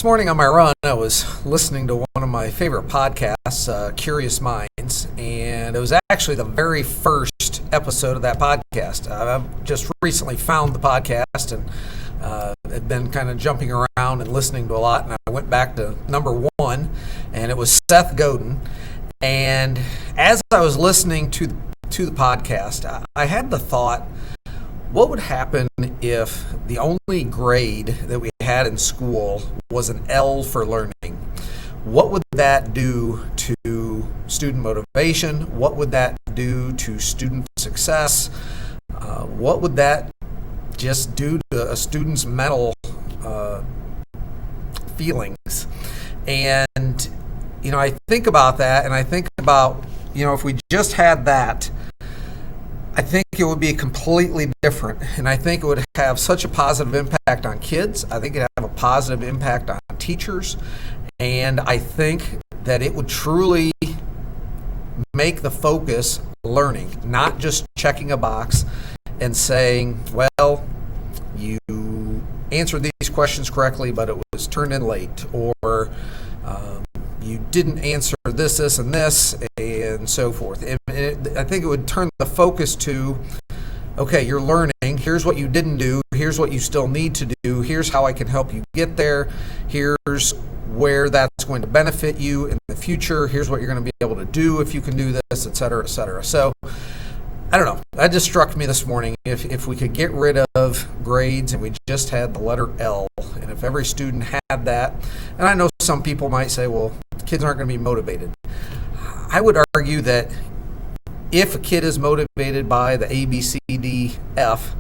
This morning on my run, I was listening to one of my favorite podcasts, Curious Minds, and it was actually the very first episode of that podcast. I've just recently found the podcast and had been kind of jumping around and listening to a lot, and I went back to number one, and it was Seth Godin. And as I was listening to the podcast, I had the thought, what would happen if the only grade that we had in school was an L for learning? What would that do to student motivation? What would that do to student success? What would that just do to a student's mental feelings? And, I think about that, and I think about, if we just had that, I think it would be completely different, and I think it would have such a positive impact on kids. I think it would have a positive impact on teachers, and I think that it would truly make the focus learning, not just checking a box and saying, well, you answered these questions correctly, but it was turned in late, or you didn't answer this, and this, and so forth. I think it would turn the focus to, okay, you're learning. Here's what you didn't do. Here's what you still need to do. Here's how I can help you get there. Here's where that's going to benefit you in the future. Here's what you're going to be able to do if you can do this, et cetera, et cetera. So, I don't know. That just struck me this morning. If we could get rid of grades and we just had the letter L, and if every student had that, and I know some people might say, well, kids aren't going to be motivated. I would argue that if a kid is motivated by the A, B, C, D, F,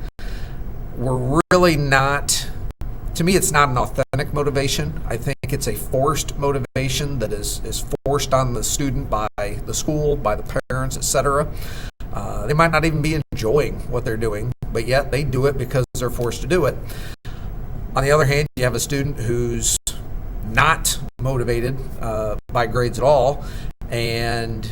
we're really not, to me, it's not an authentic motivation. I think it's a forced motivation that is forced on the student by the school, by the parents, etc. They might not even be enjoying what they're doing, but yet they do it because they're forced to do it. On the other hand, you have a student who's not motivated by grades at all and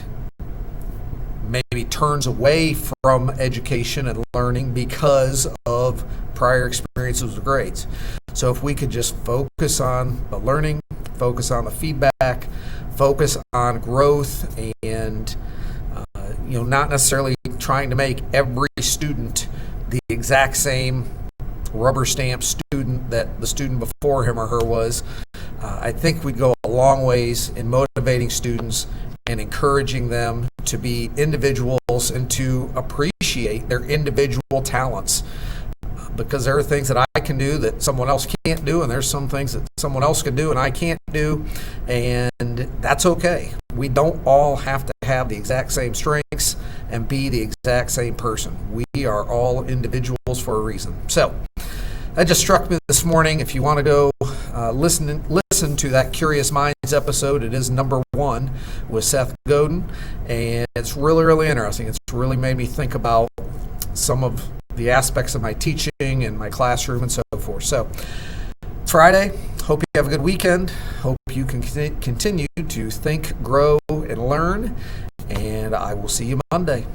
maybe turns away from education and learning because of prior experiences with grades. So if we could just focus on the learning, focus on the feedback, focus on growth, and not necessarily trying to make every student the exact same rubber stamp student that the student before him or her was, I think we'd go a long ways in motivating students and encouraging them to be individuals and to appreciate their individual talents. Because there are things that I can do that someone else can't do, and there's some things that someone else can do and I can't do, and that's okay. We don't all have to have the exact same strengths and be the exact same person. We are all individuals for a reason. So that just struck me this morning. If you want to go listen to that Curious Minds episode, it is number one with Seth Godin, and it's really, really interesting. It's really made me think about some of the aspects of my teaching and my classroom and so forth. So Friday, hope you have a good weekend. Hope you can continue to think, grow, and learn, and I will see you Monday.